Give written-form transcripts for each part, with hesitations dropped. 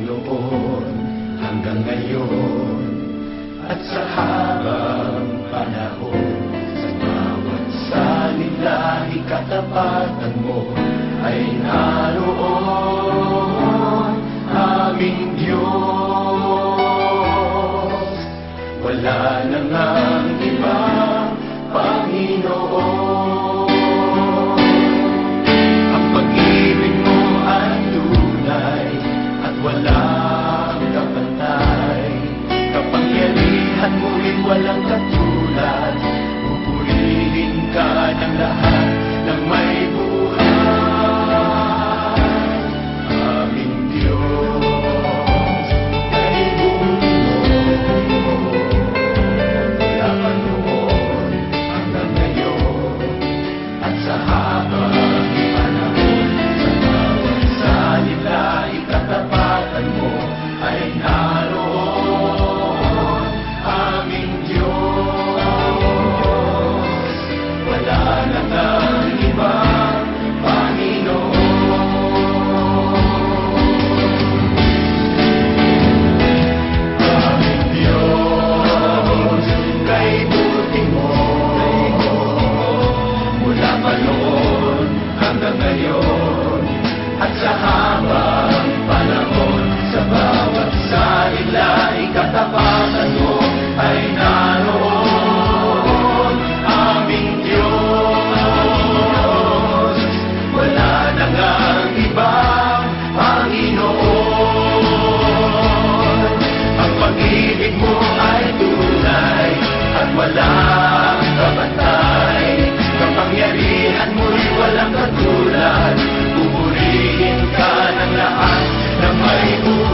noon hanggang ngayon at sa habang panahon. Sa bawat salita, ikatapatan mo ay naroon, aming Diyos. Wala na ngang iba, Panginoon. Ang pag-ibig mo ay tunay at walang kapantay. Kapangyarihan mo'y walang katulad. Pupurihin ka ng lahat ng may buhay. Aming Diyos, kay buti mo. Mula pa noon hanggang ngayon at sa habang panahon. Sa bawat salita, ikatapatan mo ay naroon, aming Diyos. Wala na ngang iba, Panginoon. Aming Diyos, kay buti mo. Mula pa noon hanggang ngayon at sa habang panahon. Sa bawat salita, ikatapatan mo ay naroon, aming Diyos. Wala na ngang ibang Panginoon. Ang pag-ibig mo ay tunay at walang kabantay. Kapangyarihan mo'y walang katulad. Pupurihin ka ng lahat na may buhay.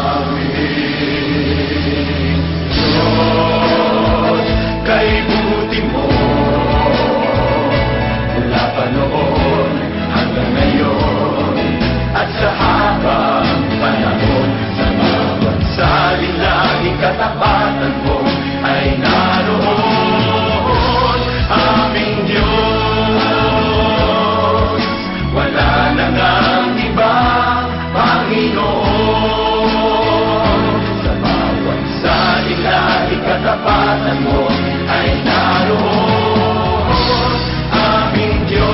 Aming Diyos, kay buti mo. Mula pa noon hanggang ngayon at sa habang panahon. Sa bawat salita, ikatapatan mo ay naroon, aming Diyos. Wala na ngang iba, Panginoon. Sa bawat salita, ikatapatan mo ay naroon, aming Diyos.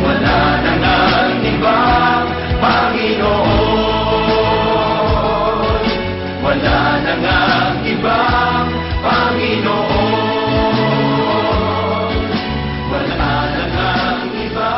Wala na ngang iba, Panginoon. Wala na ngang iba, Panginoon. Wala na ngang iba.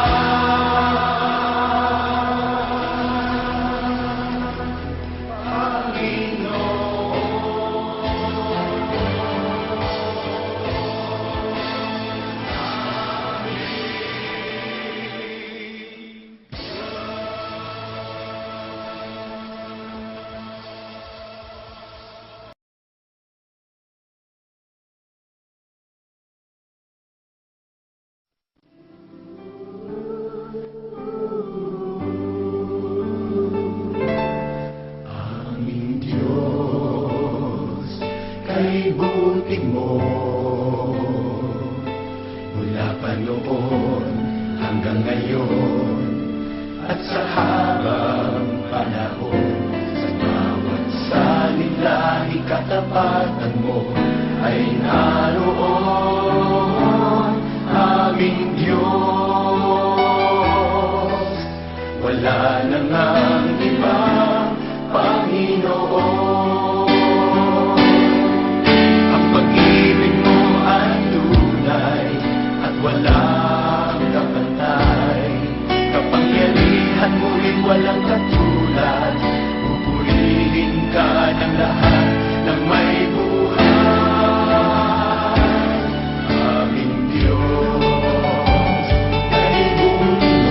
Aming Diyos, kay buti mo. Mula pa noon hanggang ngayon at sa habang panahon. Sa bawat salita, ikatapatan mo ay naroon, aming Diyos. Wala na ngang iba, Panginoon. Ang pag-ibig mo ay tunay at walang kapantay. Kapangyarihan mo'y walang katulad. Pupurihin ka ng lahat ng may buhay. Aming Diyos, kay buti mo.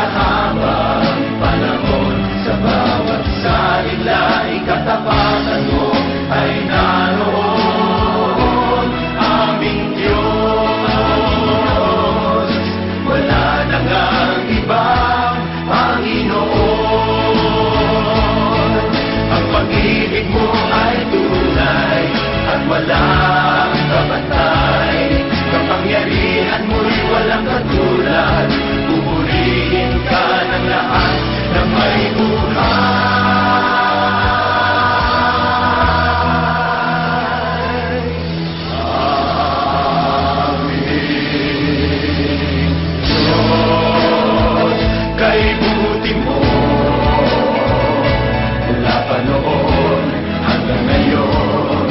sa habang panahon, sa bawat salita, ikatapatan mo ay naroon. Aming Diyos, wala na ngang ibang Panginoon. Ang pag-ibig mo ay tunay at walang kabatay. Kapangyarihan mo'y walang katulad. Pupurihin ka ng lahat na may buhay. Aming Diyos, kay buti mo mula pa noon hanggang ngayon,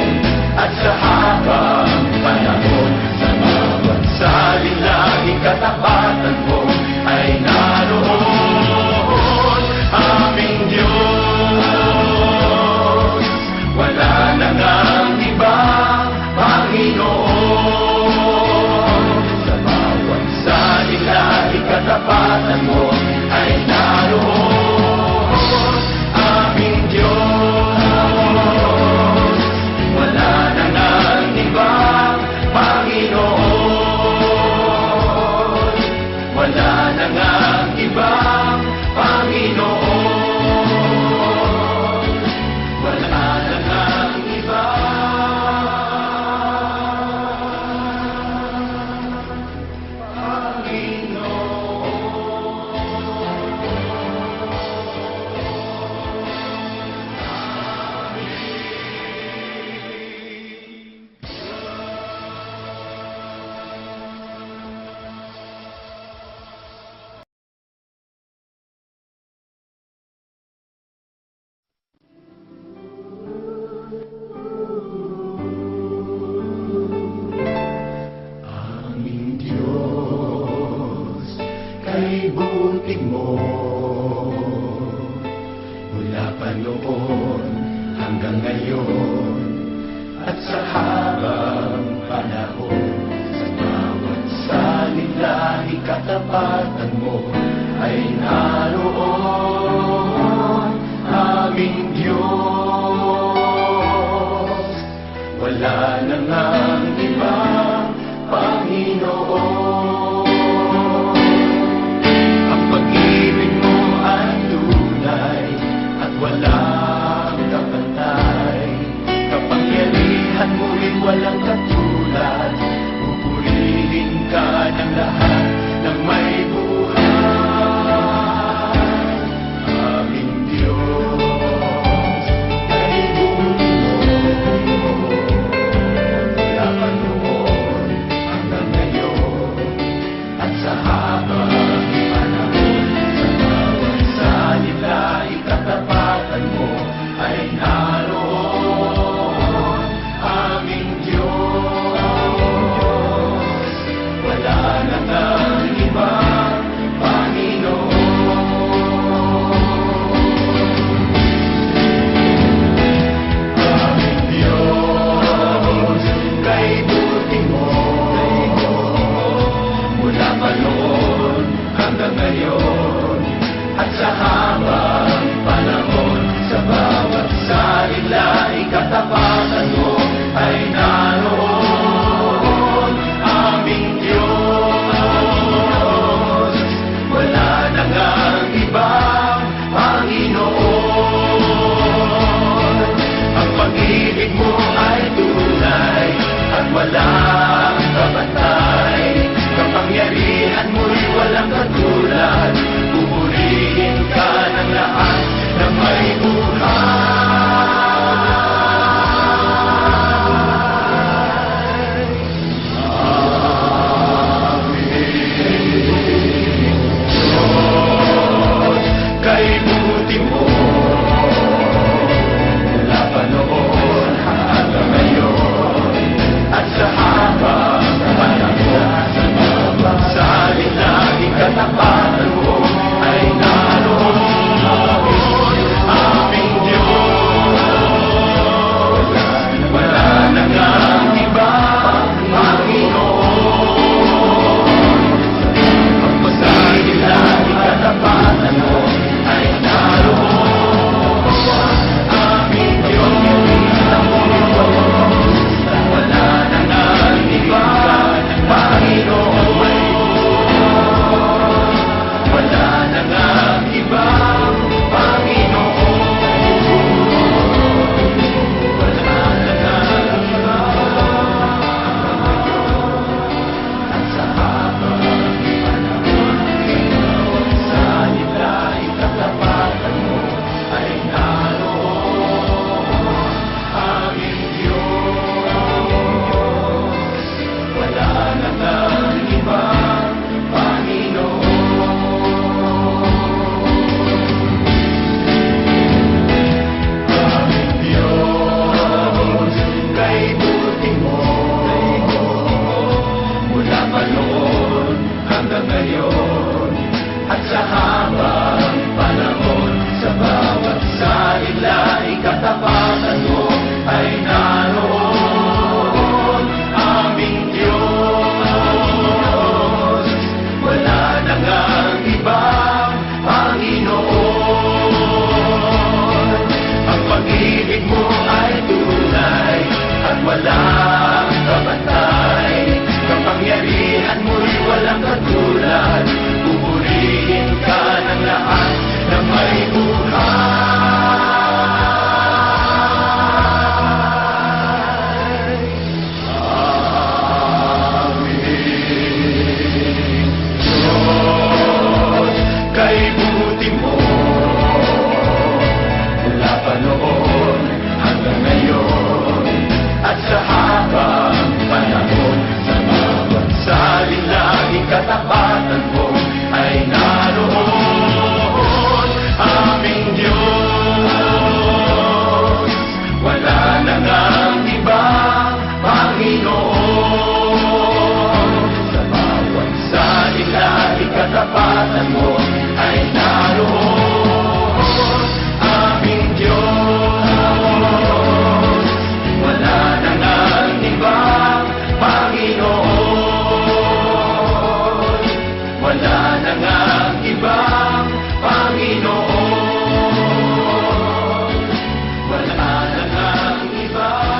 at sa habang panahon, sa bawat salita, ikatapatan mo ay naroon. Aming Diyos, wala na ngang ibang Panginoon. Sa bawat salita, ikatapatan mo ay naroon. Aming Diyos, wala na ngang ibang Panginoon. Wala na ngang ibang Panginoon. Wala na ngang Aming Diyos, kay buti mo mula pa noon hanggang ngayon, at sa habang panahon, sa bawat salita, ikatapatan mo ay naroon. Aming Diyos, wala na ngang ibang Panginoon. Ang pag-ibig mo ay tunay at walang kapantay. Kapangyarihan mo'y walang katulad. Pupurihin ka ng lahat ng may buhay. Aming Diyos, kay buti mo mula pa noon hanggang ngayon, at sa habang panahon, sa bawat salita, ikatapatan mo ay naroon. Aming Diyos, wala na ngang ibang Panginoon. Aming Diyos, kay buti mo mula pa noon hanggang ngayon, at sa habang panahon, sa bawat salita, ikatapatan mo ay naroon. Aming Diyos, wala na ngang ibang Panginoon. Ang pag-ibig mo ay tunay at walang kapantay. Kapangyarihan mo'y walang katulad. Pupurihin ka ng lahat na may buhay. Aming Diyos, nang ibang Panginoon. Wala na ngang iba at sa habang panahon, bawat salita ikatapatan mo ay naroon, aming Diyos. Wala na ngang ibang Panginoon. Aming Diyos, kay buti mo, mula pa noon hanggang ngayon, at sa habang panahon, sa bawat salita ikatapatan mo ay naroon, aming Diyos. Wala na ngang ibang Panginoon. Ang pag-ibig mo ay tunay at walang kabantay. Kapangyarihan mo'y walang katulad. Pupurihin ka ng lahat na may buhay. Aming Diyos, kay buti mo, mula pa noon hanggang ngayon, at sa habang panahon, sa bawat salita ikatapatan mo ay naroon, aming Diyos. Wala na ngang ibang Panginoon. Sa bawat salita ikatapatan mo ay naroon, aming Diyos. Wala na ngang ibang Panginoon. Wala na ngang ibang Panginoon. Wala na ngang ibang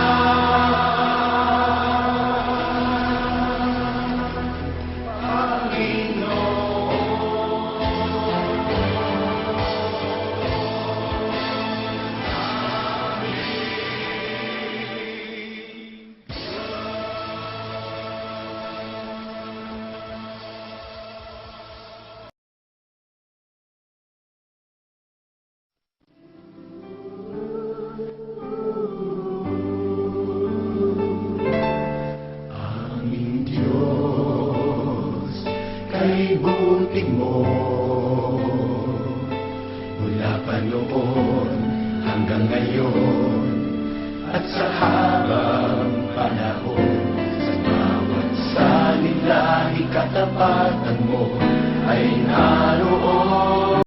Aming Diyos, kay buti mo, mula pa noon hanggang ngayon, at sa habang panahon, sa bawat salita ikatapatan mo ay